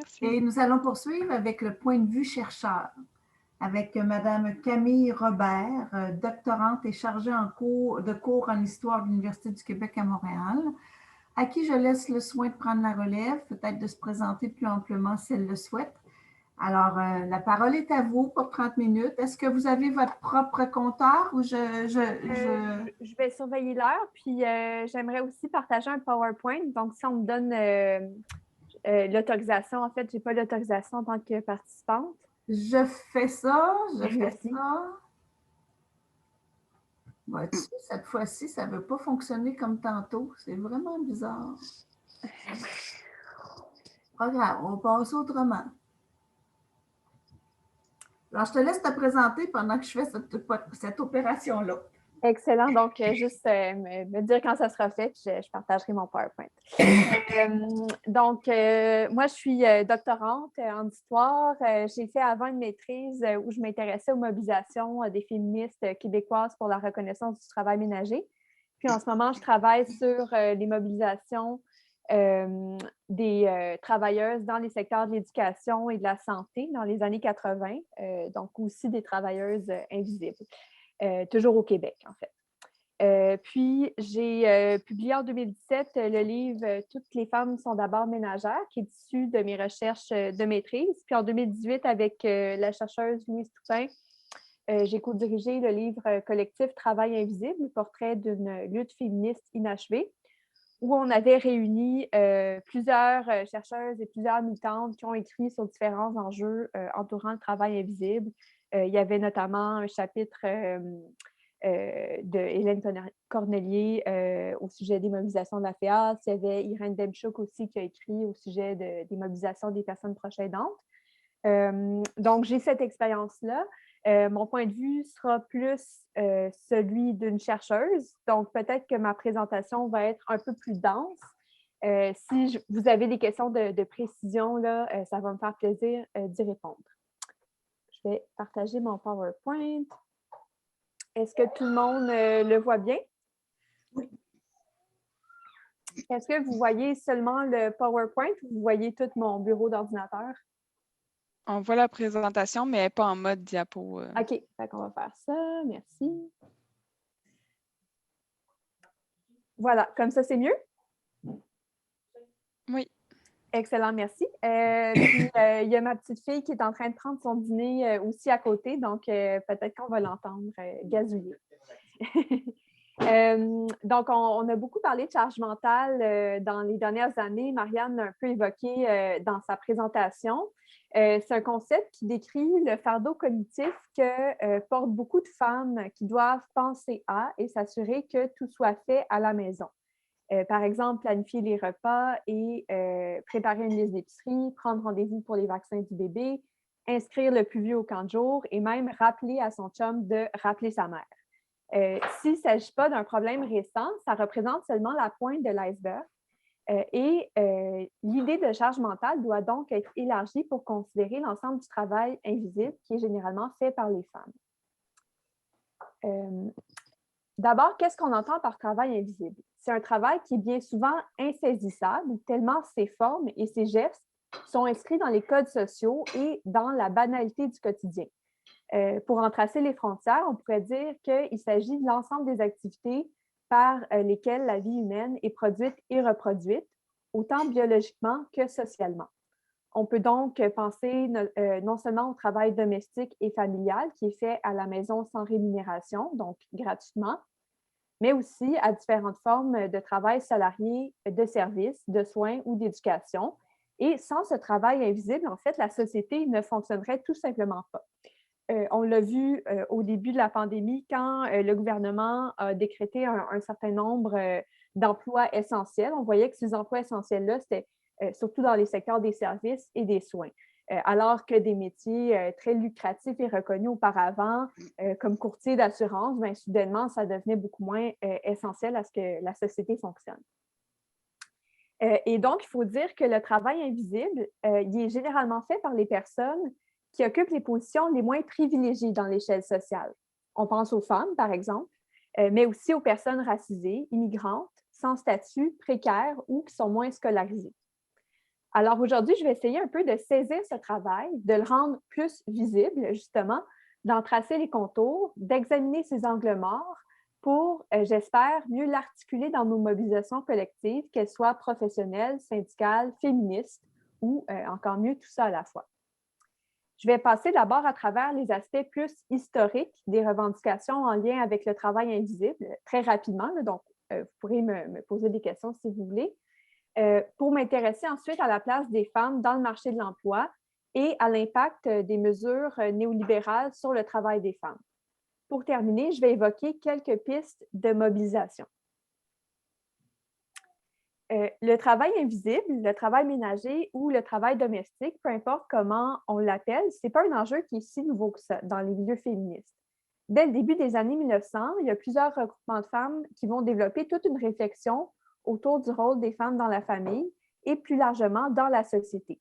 Merci. Et nous allons poursuivre avec le point de vue chercheur, avec Madame Camille Robert, doctorante et chargée de cours en histoire de l'Université du Québec à Montréal, à qui je laisse le soin de prendre la relève, peut-être de se présenter plus amplement si elle le souhaite. Alors, la parole est à vous pour 30 minutes. Est-ce que vous avez votre propre compteur ou je vais surveiller l'heure, puis j'aimerais aussi partager un PowerPoint. Donc, si on me donne l'autorisation, en fait, je n'ai pas l'autorisation en tant que participante. Je fais ça, Merci. Bon, cette fois-ci, ça ne veut pas fonctionner comme tantôt. C'est vraiment bizarre. Pas grave, on passe autrement. Alors, je te laisse te présenter pendant que je fais cette opération-là. Excellent. Donc, juste me dire quand ça sera fait, puis je partagerai mon PowerPoint. Moi, je suis doctorante en histoire. J'ai fait avant une maîtrise où je m'intéressais aux mobilisations des féministes québécoises pour la reconnaissance du travail ménager. Puis en ce moment, je travaille sur les mobilisations des travailleuses dans les secteurs de l'éducation et de la santé dans les années 80, donc aussi des travailleuses invisibles. Toujours au Québec, en fait. Puis, j'ai publié en 2017 le livre « Toutes les femmes sont d'abord ménagères » qui est issu de mes recherches de maîtrise. Puis en 2018, avec la chercheuse Louise Toupin, j'ai co-dirigé le livre collectif « Travail invisible », portrait d'une lutte féministe inachevée, où on avait réuni plusieurs chercheuses et plusieurs militantes qui ont écrit sur différents enjeux entourant le travail invisible. Il y avait notamment un chapitre de Hélène Cornelier au sujet des mobilisations de la FEAS. Il y avait Irène Demchuk aussi qui a écrit au sujet des mobilisations des personnes proches aidantes. Donc, j'ai cette expérience-là. Mon point de vue sera plus celui d'une chercheuse. Donc, peut-être que ma présentation va être un peu plus dense. Si vous avez des questions de précision, là, ça va me faire plaisir d'y répondre. Je vais partager mon PowerPoint. Est-ce que tout le monde le voit bien? Oui. Est-ce que vous voyez seulement le PowerPoint ou vous voyez tout mon bureau d'ordinateur? On voit la présentation, mais pas en mode diapo. OK, fait qu'on va faire ça. Merci. Voilà, comme ça, c'est mieux? Oui. Excellent, merci. Puis, il y a ma petite fille qui est en train de prendre son dîner aussi à côté, donc peut-être qu'on va l'entendre gazouiller. Donc, on a beaucoup parlé de charge mentale dans les dernières années. Marianne l'a un peu évoqué dans sa présentation. C'est un concept qui décrit le fardeau cognitif que portent beaucoup de femmes qui doivent penser à et s'assurer que tout soit fait à la maison. Par exemple, planifier les repas et préparer une liste d'épicerie, prendre rendez-vous pour les vaccins du bébé, inscrire le plus vieux au camp de jour et même rappeler à son chum de rappeler sa mère. S'il ne s'agit pas d'un problème récent, ça représente seulement la pointe de l'iceberg. L'idée de charge mentale doit donc être élargie pour considérer l'ensemble du travail invisible qui est généralement fait par les femmes. D'abord, qu'est-ce qu'on entend par travail invisible? C'est un travail qui est bien souvent insaisissable, tellement ses formes et ses gestes sont inscrits dans les codes sociaux et dans la banalité du quotidien. Pour en tracer les frontières, on pourrait dire qu'il s'agit de l'ensemble des activités par lesquelles la vie humaine est produite et reproduite, autant biologiquement que socialement. On peut donc penser non seulement au travail domestique et familial qui est fait à la maison sans rémunération, donc gratuitement, mais aussi à différentes formes de travail salarié, de services, de soins ou d'éducation. Et sans ce travail invisible, en fait, la société ne fonctionnerait tout simplement pas. On l'a vu au début de la pandémie quand le gouvernement a décrété un certain nombre d'emplois essentiels. On voyait que ces emplois essentiels-là, c'était surtout dans les secteurs des services et des soins. Alors que des métiers très lucratifs et reconnus auparavant, comme courtier d'assurance, bien, soudainement, ça devenait beaucoup moins essentiel à ce que la société fonctionne. Et donc, il faut dire que le travail invisible, il est généralement fait par les personnes qui occupent les positions les moins privilégiées dans l'échelle sociale. On pense aux femmes, par exemple, mais aussi aux personnes racisées, immigrantes, sans statut, précaires ou qui sont moins scolarisées. Alors aujourd'hui, je vais essayer un peu de saisir ce travail, de le rendre plus visible, justement, d'en tracer les contours, d'examiner ses angles morts pour, j'espère, mieux l'articuler dans nos mobilisations collectives, qu'elles soient professionnelles, syndicales, féministes ou, encore mieux, tout ça à la fois. Je vais passer d'abord à travers les aspects plus historiques des revendications en lien avec le travail invisible, très rapidement, là, donc vous pourrez me poser des questions si vous voulez, pour m'intéresser ensuite à la place des femmes dans le marché de l'emploi et à l'impact des mesures néolibérales sur le travail des femmes. Pour terminer, je vais évoquer quelques pistes de mobilisation. Le travail invisible, le travail ménager ou le travail domestique, peu importe comment on l'appelle, ce n'est pas un enjeu qui est si nouveau que ça dans les milieux féministes. Dès le début des années 1900, il y a plusieurs regroupements de femmes qui vont développer toute une réflexion autour du rôle des femmes dans la famille et plus largement dans la société.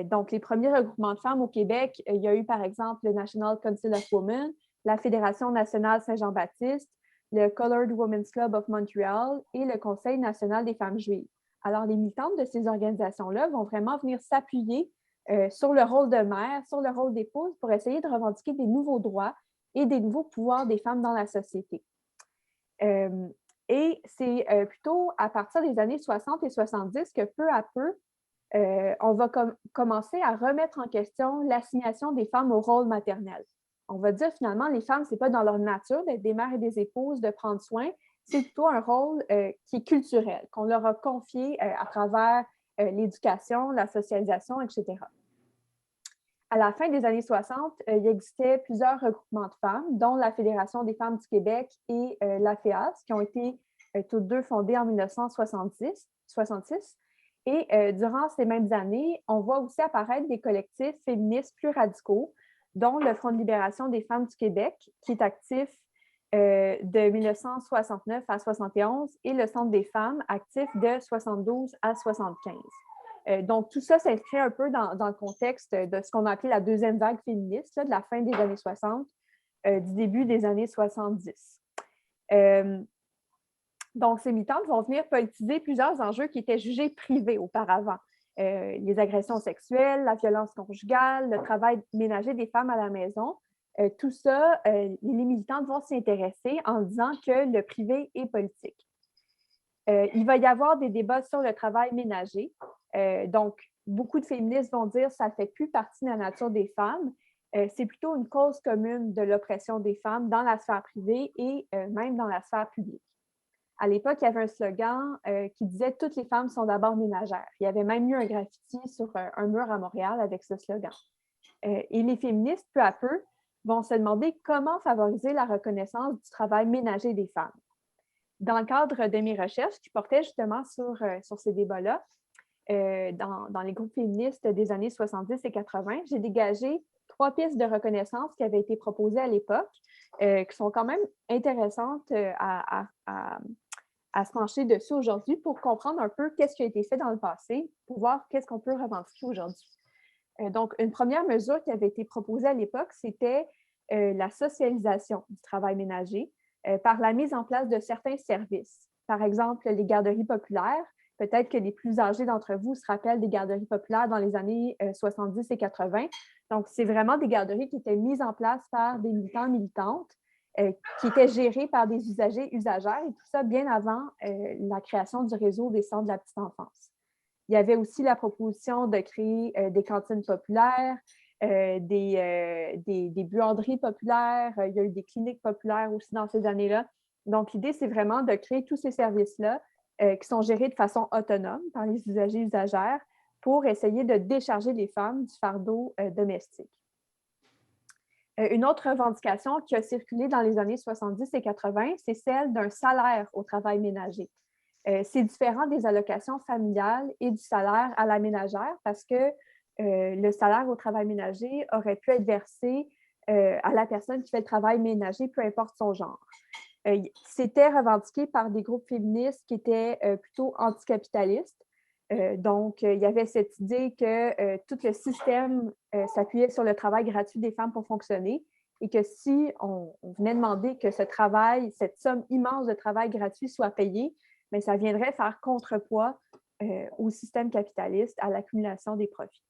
Donc, les premiers regroupements de femmes au Québec, il y a eu par exemple le National Council of Women, la Fédération nationale Saint-Jean-Baptiste, le Colored Women's Club of Montreal et le Conseil national des femmes juives. Alors, les militantes de ces organisations-là vont vraiment venir s'appuyer sur le rôle de mère, sur le rôle d'épouse pour essayer de revendiquer des nouveaux droits et des nouveaux pouvoirs des femmes dans la société. Et c'est plutôt à partir des années 60 et 70 que peu à peu, on va commencer à remettre en question l'assignation des femmes au rôle maternel. On va dire finalement, les femmes, ce n'est pas dans leur nature d'être des mères et des épouses, de prendre soin, c'est plutôt un rôle qui est culturel, qu'on leur a confié à travers l'éducation, la socialisation, etc. À la fin des années 60, il existait plusieurs regroupements de femmes, dont la Fédération des femmes du Québec et la FEAS, qui ont été toutes deux fondées en 1966. Et durant ces mêmes années, on voit aussi apparaître des collectifs féministes plus radicaux, dont le Front de libération des femmes du Québec, qui est actif de 1969 à 71, et le Centre des femmes, actif de 72 à 75. Donc, tout ça s'inscrit un peu dans le contexte de ce qu'on a appelé la deuxième vague féministe, là, de la fin des années 60, du début des années 70. Donc, ces militantes vont venir politiser plusieurs enjeux qui étaient jugés privés auparavant. Les agressions sexuelles, la violence conjugale, le travail ménager des femmes à la maison. Tout ça, les militantes vont s'y intéresser en disant que le privé est politique. Il va y avoir des débats sur le travail ménager. Donc, beaucoup de féministes vont dire que ça ne fait plus partie de la nature des femmes. C'est plutôt une cause commune de l'oppression des femmes dans la sphère privée et même dans la sphère publique. À l'époque, il y avait un slogan qui disait « Toutes les femmes sont d'abord ménagères ». Il y avait même eu un graffiti sur un mur à Montréal avec ce slogan. Et les féministes, peu à peu, vont se demander comment favoriser la reconnaissance du travail ménager des femmes. Dans le cadre de mes recherches qui portaient justement sur ces débats-là, dans les groupes féministes des années 70 et 80, j'ai dégagé 3 pistes de reconnaissance qui avaient été proposées à l'époque, qui sont quand même intéressantes à se pencher dessus aujourd'hui pour comprendre un peu qu'est-ce qui a été fait dans le passé, pour voir qu'est-ce qu'on peut revendiquer aujourd'hui. Donc, une première mesure qui avait été proposée à l'époque, c'était la socialisation du travail ménager par la mise en place de certains services. Par exemple, les garderies populaires. Peut-être que les plus âgés d'entre vous se rappellent des garderies populaires dans les années 70 et 80. Donc, c'est vraiment des garderies qui étaient mises en place par des militants, militantes, qui étaient gérées par des usagers, usagères, et tout ça bien avant la création du réseau des centres de la petite enfance. Il y avait aussi la proposition de créer des cantines populaires, des buanderies populaires, il y a eu des cliniques populaires aussi dans ces années-là. Donc, l'idée, c'est vraiment de créer tous ces services-là qui sont gérés de façon autonome par les usagers usagères pour essayer de décharger les femmes du fardeau domestique. Une autre revendication qui a circulé dans les années 70 et 80, c'est celle d'un salaire au travail ménager. C'est différent des allocations familiales et du salaire à la ménagère parce que le salaire au travail ménager aurait pu être versé à la personne qui fait le travail ménager, peu importe son genre. C'était revendiqué par des groupes féministes qui étaient plutôt anticapitalistes. Donc, il y avait cette idée que tout le système s'appuyait sur le travail gratuit des femmes pour fonctionner et que si on venait demander que ce travail, cette somme immense de travail gratuit soit payée, bien, ça viendrait faire contrepoids au système capitaliste, à l'accumulation des profits.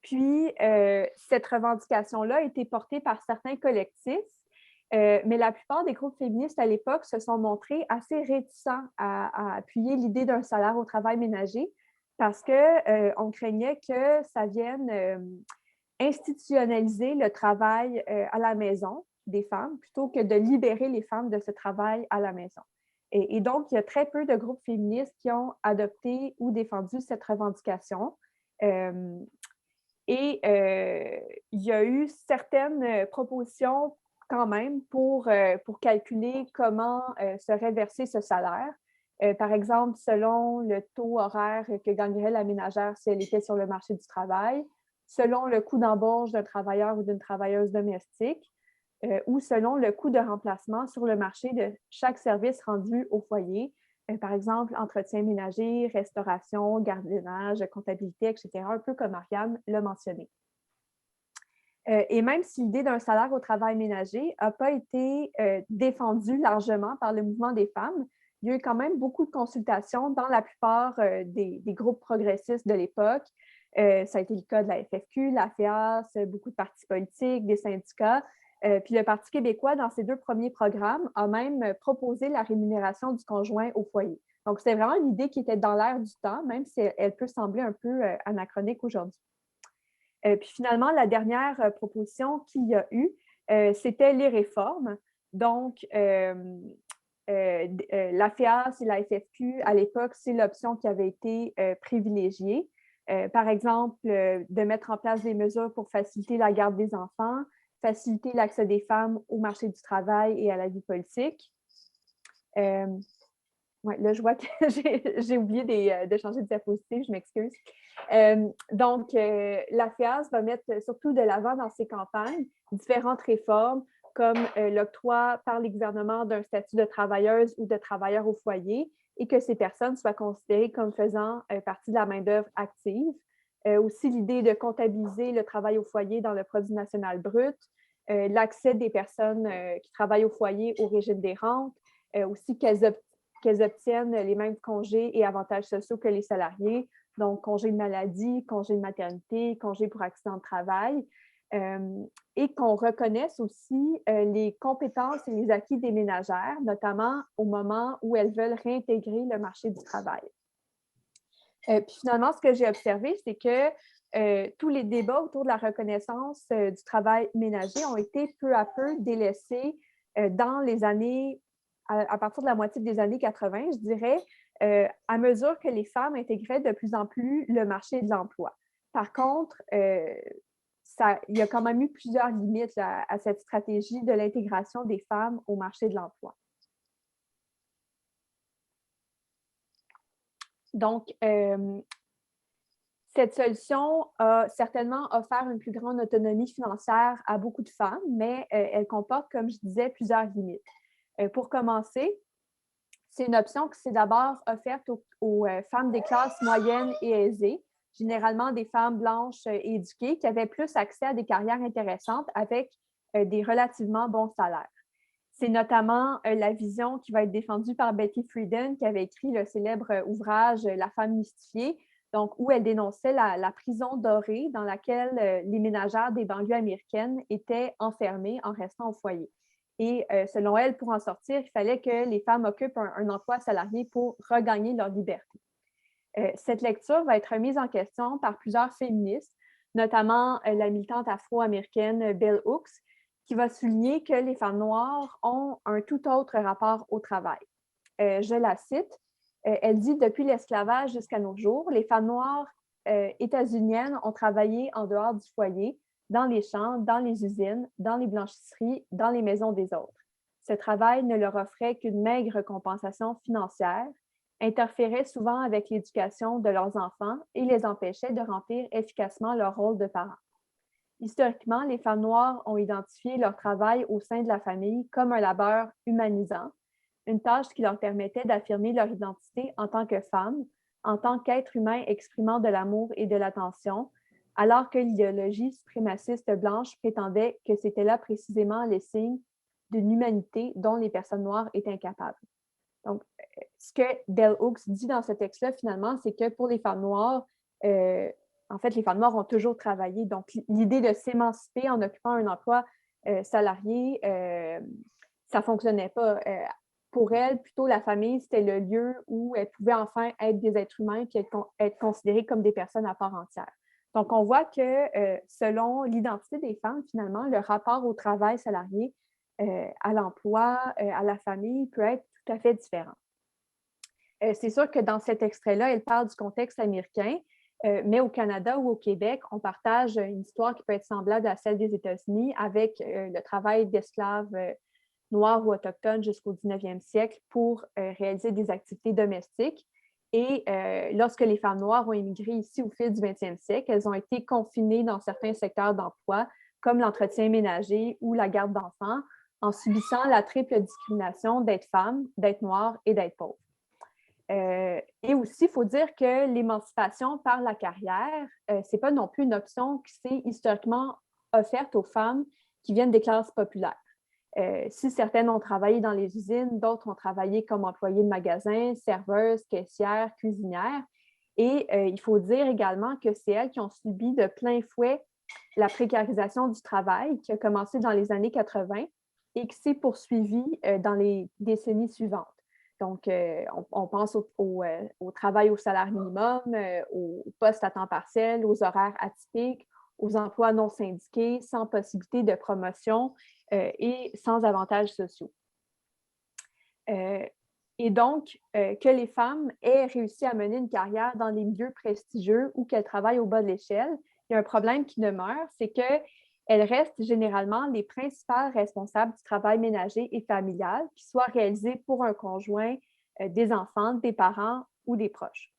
Puis, cette revendication-là a été portée par certains collectifs, mais la plupart des groupes féministes à l'époque se sont montrés assez réticents à appuyer l'idée d'un salaire au travail ménager parce qu'on craignait que ça vienne institutionnaliser le travail à la maison des femmes plutôt que de libérer les femmes de ce travail à la maison. Et donc, il y a très peu de groupes féministes qui ont adopté ou défendu cette revendication. Il y a eu certaines propositions quand même pour calculer comment serait versé ce salaire. Par exemple, selon le taux horaire que gagnerait la ménagère si elle était sur le marché du travail, selon le coût d'embauche d'un travailleur ou d'une travailleuse domestique, ou selon le coût de remplacement sur le marché de chaque service rendu au foyer, par exemple, entretien ménager, restauration, gardiennage, comptabilité, etc., un peu comme Marianne l'a mentionné. Et même si l'idée d'un salaire au travail ménager n'a pas été défendue largement par le mouvement des femmes, il y a eu quand même beaucoup de consultations dans la plupart des groupes progressistes de l'époque. Ça a été le cas de la FFQ, la FEAS, beaucoup de partis politiques, des syndicats. Puis le Parti québécois, dans ses 2 premiers programmes, a même proposé la rémunération du conjoint au foyer. Donc, c'était vraiment une idée qui était dans l'air du temps, même si elle peut sembler un peu anachronique aujourd'hui. Puis finalement, la dernière proposition qu'il y a eu, c'était les réformes. Donc, la FEAS et la FFQ, à l'époque, c'est l'option qui avait été privilégiée. Par exemple, de mettre en place des mesures pour faciliter la garde des enfants, faciliter l'accès des femmes au marché du travail et à la vie politique. Ouais, là, je vois que j'ai oublié de changer de diapositive, je m'excuse. Donc, la FEAS va mettre surtout de l'avant dans ses campagnes différentes réformes comme l'octroi par les gouvernements d'un statut de travailleuse ou de travailleur au foyer et que ces personnes soient considérées comme faisant partie de la main-d'œuvre active. Aussi, l'idée de comptabiliser le travail au foyer dans le produit national brut, l'accès des personnes qui travaillent au foyer au régime des rentes, aussi qu'elles obtiennent les mêmes congés et avantages sociaux que les salariés, donc congé de maladie, congé de maternité, congé pour accident de travail, et qu'on reconnaisse aussi les compétences et les acquis des ménagères, notamment au moment où elles veulent réintégrer le marché du travail. Puis finalement, ce que j'ai observé, c'est que tous les débats autour de la reconnaissance du travail ménager ont été peu à peu délaissés dans les années, à partir de la moitié des années 80, je dirais, à mesure que les femmes intégraient de plus en plus le marché de l'emploi. Par contre, il y a quand même eu plusieurs limites à cette stratégie de l'intégration des femmes au marché de l'emploi. Donc, cette solution a certainement offert une plus grande autonomie financière à beaucoup de femmes, mais elle comporte, comme je disais, plusieurs limites. Pour commencer, c'est une option qui s'est d'abord offerte aux femmes des classes moyennes et aisées, généralement des femmes blanches et éduquées qui avaient plus accès à des carrières intéressantes avec des relativement bons salaires. C'est notamment la vision qui va être défendue par Betty Friedan, qui avait écrit le célèbre ouvrage « La femme mystifiée », donc où elle dénonçait la prison dorée dans laquelle les ménagères des banlieues américaines étaient enfermées en restant au foyer. Et selon elle, pour en sortir, il fallait que les femmes occupent un emploi salarié pour regagner leur liberté. Cette lecture va être remise en question par plusieurs féministes, notamment la militante afro-américaine Bell Hooks, qui va souligner que les femmes noires ont un tout autre rapport au travail. Je la cite, elle dit « Depuis l'esclavage jusqu'à nos jours, les femmes noires états-uniennes ont travaillé en dehors du foyer, dans les champs, dans les usines, dans les blanchisseries, dans les maisons des autres. Ce travail ne leur offrait qu'une maigre compensation financière, interférait souvent avec l'éducation de leurs enfants et les empêchait de remplir efficacement leur rôle de parents. Historiquement, les femmes noires ont identifié leur travail au sein de la famille comme un labeur humanisant, une tâche qui leur permettait d'affirmer leur identité en tant que femmes, en tant qu'êtres humains exprimant de l'amour et de l'attention, alors que l'idéologie suprémaciste blanche prétendait que c'était là précisément les signes d'une humanité dont les personnes noires étaient incapables. Donc, ce que Bell Hooks dit dans ce texte-là, finalement, c'est que pour les femmes noires, en fait, les femmes noires ont toujours travaillé. Donc, l'idée de s'émanciper en occupant un emploi salarié, ça ne fonctionnait pas. Pour elles, plutôt, la famille, c'était le lieu où elles pouvaient enfin être des êtres humains et être considérées comme des personnes à part entière. Donc, on voit que selon l'identité des femmes, finalement, le rapport au travail salarié, à l'emploi, à la famille peut être tout à fait différent. C'est sûr que dans cet extrait-là, elle parle du contexte américain, mais au Canada ou au Québec, on partage une histoire qui peut être semblable à celle des États-Unis avec le travail d'esclaves noirs ou autochtones jusqu'au 19e siècle pour réaliser des activités domestiques. Et lorsque les femmes noires ont émigré ici au fil du 20e siècle, elles ont été confinées dans certains secteurs d'emploi, comme l'entretien ménager ou la garde d'enfants, en subissant la triple discrimination d'être femme, d'être noire et d'être pauvre. Et aussi, il faut dire que l'émancipation par la carrière, ce n'est pas non plus une option qui s'est historiquement offerte aux femmes qui viennent des classes populaires. Si certaines ont travaillé dans les usines, d'autres ont travaillé comme employées de magasin, serveuses, caissières, cuisinières. Et il faut dire également que c'est elles qui ont subi de plein fouet la précarisation du travail qui a commencé dans les années 80 et qui s'est poursuivie dans les décennies suivantes. Donc, on pense au travail au salaire minimum, aux postes à temps partiel, aux horaires atypiques, aux emplois non syndiqués, sans possibilité de promotion et sans avantages sociaux. Et donc, que les femmes aient réussi à mener une carrière dans les milieux prestigieux ou qu'elles travaillent au bas de l'échelle, il y a un problème qui demeure, c'est qu'elles restent généralement les principales responsables du travail ménager et familial qui soit réalisé pour un conjoint, des enfants, des parents ou des proches.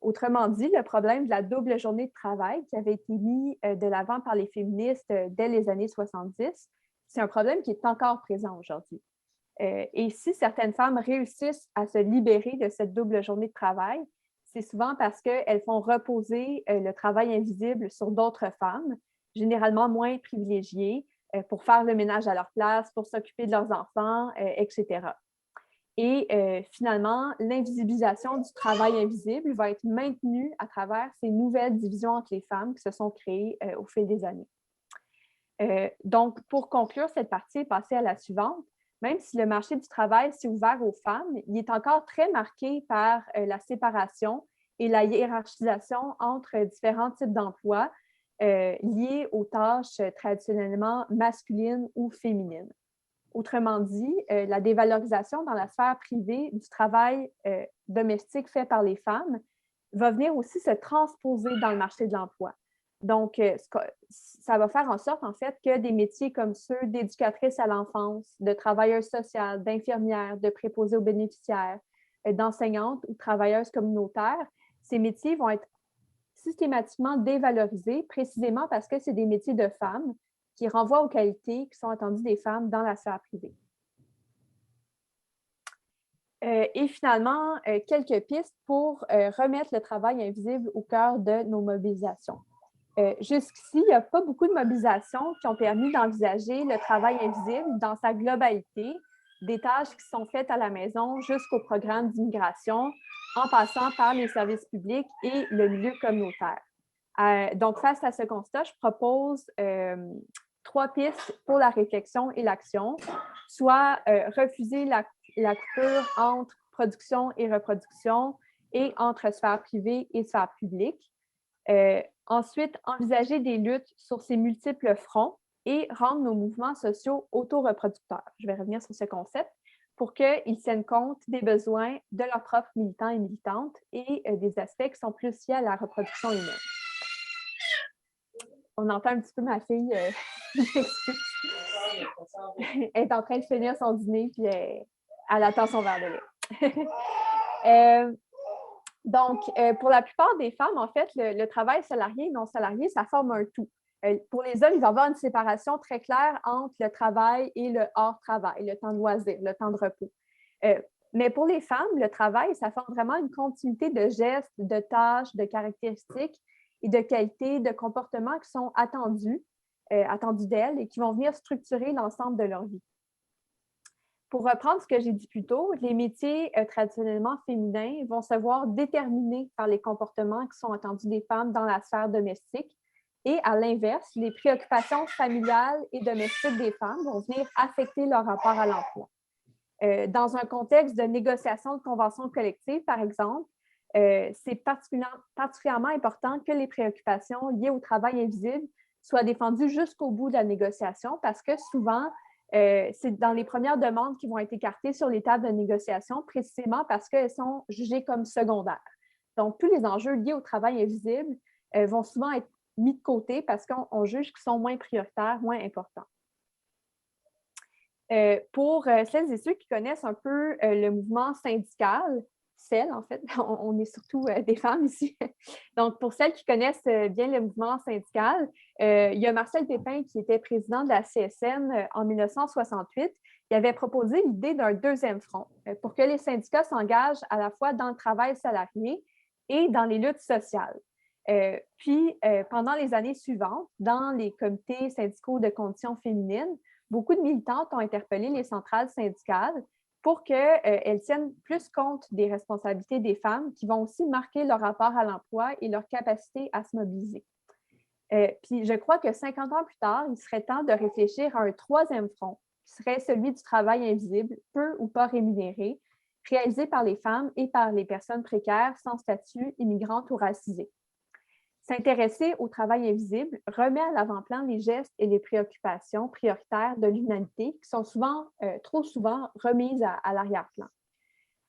Autrement dit, le problème de la double journée de travail qui avait été mis de l'avant par les féministes dès les années 70, c'est un problème qui est encore présent aujourd'hui. Et si certaines femmes réussissent à se libérer de cette double journée de travail, c'est souvent parce qu'elles font reposer le travail invisible sur d'autres femmes, généralement moins privilégiées, pour faire le ménage à leur place, pour s'occuper de leurs enfants, etc. Et finalement, l'invisibilisation du travail invisible va être maintenue à travers ces nouvelles divisions entre les femmes qui se sont créées au fil des années. Donc, pour conclure cette partie et passer à la suivante, même si le marché du travail s'est ouvert aux femmes, il est encore très marqué par la séparation et la hiérarchisation entre différents types d'emplois liés aux tâches traditionnellement masculines ou féminines. Autrement dit, la dévalorisation dans la sphère privée du travail domestique fait par les femmes va venir aussi se transposer dans le marché de l'emploi. Donc, ça va faire en sorte, en fait, que des métiers comme ceux d'éducatrice à l'enfance, de travailleuse sociale, d'infirmière, de préposée aux bénéficiaires, d'enseignante ou travailleuse communautaire, ces métiers vont être systématiquement dévalorisés précisément parce que c'est des métiers de femmes qui renvoient aux qualités qui sont attendues des femmes dans la sphère privée. Et finalement, quelques pistes pour remettre le travail invisible au cœur de nos mobilisations. Jusqu'ici, il n'y a pas beaucoup de mobilisations qui ont permis d'envisager le travail invisible dans sa globalité, des tâches qui sont faites à la maison jusqu'au programme d'immigration, en passant par les services publics et le milieu communautaire. Donc, face à ce constat, je propose 3 pistes pour la réflexion et l'action, soit refuser la coupure entre production et reproduction et entre sphère privée et sphère publique. Ensuite, envisager des luttes sur ces multiples fronts et rendre nos mouvements sociaux autoreproducteurs. Je vais revenir sur ce concept pour qu'ils tiennent compte des besoins de leurs propres militants et militantes et des aspects qui sont plus liés à la reproduction humaine. On entend un petit peu ma fille, elle est en train de finir son dîner puis elle attend son verre de lait. Donc, pour la plupart des femmes, en fait, le travail salarié et non salarié, ça forme un tout. Pour les hommes, il va y avoir une séparation très claire entre le travail et le hors-travail, le temps de loisir, le temps de repos. Mais pour les femmes, le travail, ça forme vraiment une continuité de gestes, de tâches, de caractéristiques et de qualités, de comportements qui sont attendus d'elles et qui vont venir structurer l'ensemble de leur vie. Pour reprendre ce que j'ai dit plus tôt, les métiers traditionnellement féminins vont se voir déterminés par les comportements qui sont attendus des femmes dans la sphère domestique. Et à l'inverse, les préoccupations familiales et domestiques des femmes vont venir affecter leur rapport à l'emploi. Dans un contexte de négociation de conventions collectives, par exemple, c'est particulièrement important que les préoccupations liées au travail invisible soient défendues jusqu'au bout de la négociation parce que souvent, c'est dans les premières demandes qui vont être écartées sur les tables de négociation précisément parce qu'elles sont jugées comme secondaires. Donc, tous les enjeux liés au travail invisible vont souvent être mis de côté parce qu'on juge qu'ils sont moins prioritaires, moins importants. Pour celles et ceux qui connaissent un peu le mouvement syndical, celles en fait, on est surtout des femmes ici. Donc, pour celles qui connaissent bien le mouvement syndical, il y a Marcel Pépin qui était président de la CSN en 1968. Il avait proposé l'idée d'un deuxième front pour que les syndicats s'engagent à la fois dans le travail salarié et dans les luttes sociales. Puis, pendant les années suivantes, dans les comités syndicaux de conditions féminines, beaucoup de militantes ont interpellé les centrales syndicales pour qu'elles tiennent plus compte des responsabilités des femmes qui vont aussi marquer leur rapport à l'emploi et leur capacité à se mobiliser. Puis je crois que 50 ans plus tard, il serait temps de réfléchir à un troisième front, qui serait celui du travail invisible, peu ou pas rémunéré, réalisé par les femmes et par les personnes précaires sans statut, immigrantes ou racisées. S'intéresser au travail invisible remet à l'avant-plan les gestes et les préoccupations prioritaires de l'humanité qui sont trop souvent remises à l'arrière-plan.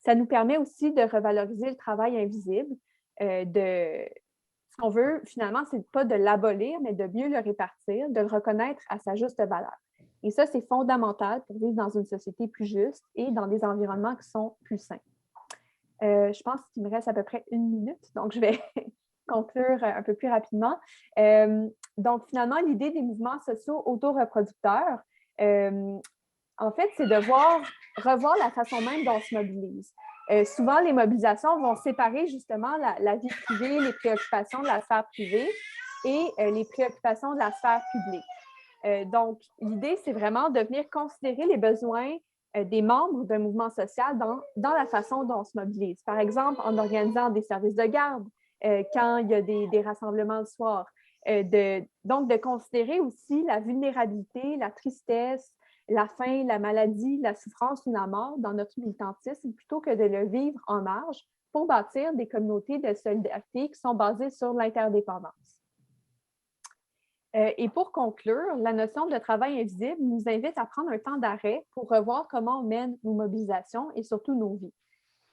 Ça nous permet aussi de revaloriser le travail invisible. Ce qu'on veut, finalement, c'est pas de l'abolir, mais de mieux le répartir, de le reconnaître à sa juste valeur. Et ça, c'est fondamental pour vivre dans une société plus juste et dans des environnements qui sont plus sains. Je pense qu'il me reste à peu près 1 minute, donc je vais conclure un peu plus rapidement. Donc, finalement, l'idée des mouvements sociaux autoreproducteurs, en fait, c'est de revoir la façon même dont on se mobilise. Souvent, les mobilisations vont séparer justement la vie privée, les préoccupations de la sphère privée et les préoccupations de la sphère publique. Donc, l'idée, c'est vraiment de venir considérer les besoins des membres d'un mouvement social dans la façon dont on se mobilise. Par exemple, en organisant des services de garde, quand il y a des rassemblements le soir. Donc, de considérer aussi la vulnérabilité, la tristesse, la faim, la maladie, la souffrance ou la mort dans notre militantisme plutôt que de le vivre en marge pour bâtir des communautés de solidarité qui sont basées sur l'interdépendance. Et pour conclure, la notion de travail invisible nous invite à prendre un temps d'arrêt pour revoir comment on mène nos mobilisations et surtout nos vies.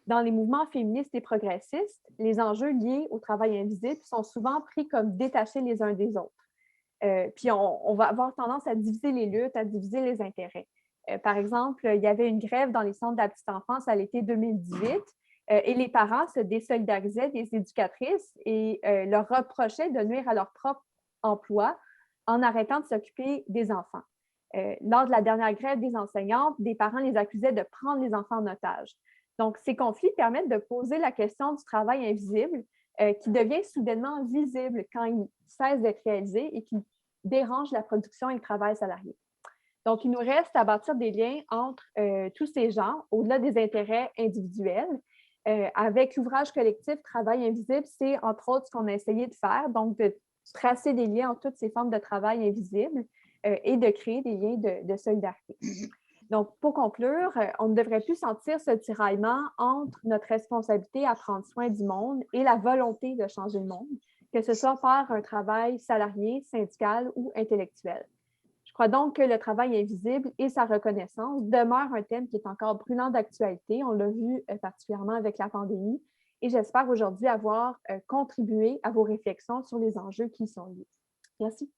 Dans les mouvements féministes et progressistes, les enjeux liés au travail invisible sont souvent pris comme détachés les uns des autres. Puis on va avoir tendance à diviser les luttes, à diviser les intérêts. Par exemple, il y avait une grève dans les centres de la petite enfance à l'été 2018 et les parents se désolidarisaient des éducatrices et leur reprochaient de nuire à leur propre emploi en arrêtant de s'occuper des enfants. Lors de la dernière grève des enseignantes, des parents les accusaient de prendre les enfants en otage. Donc, ces conflits permettent de poser la question du travail invisible qui devient soudainement visible quand il cesse d'être réalisé et qui dérange la production et le travail salarié. Donc, il nous reste à bâtir des liens entre tous ces gens, au-delà des intérêts individuels. Avec l'ouvrage collectif Travail invisible, c'est entre autres ce qu'on a essayé de faire, donc de tracer des liens entre toutes ces formes de travail invisible et de créer des liens de solidarité. Donc, pour conclure, on ne devrait plus sentir ce tiraillement entre notre responsabilité à prendre soin du monde et la volonté de changer le monde, que ce soit par un travail salarié, syndical ou intellectuel. Je crois donc que le travail invisible et sa reconnaissance demeurent un thème qui est encore brûlant d'actualité. On l'a vu particulièrement avec la pandémie et j'espère aujourd'hui avoir contribué à vos réflexions sur les enjeux qui y sont liés. Merci.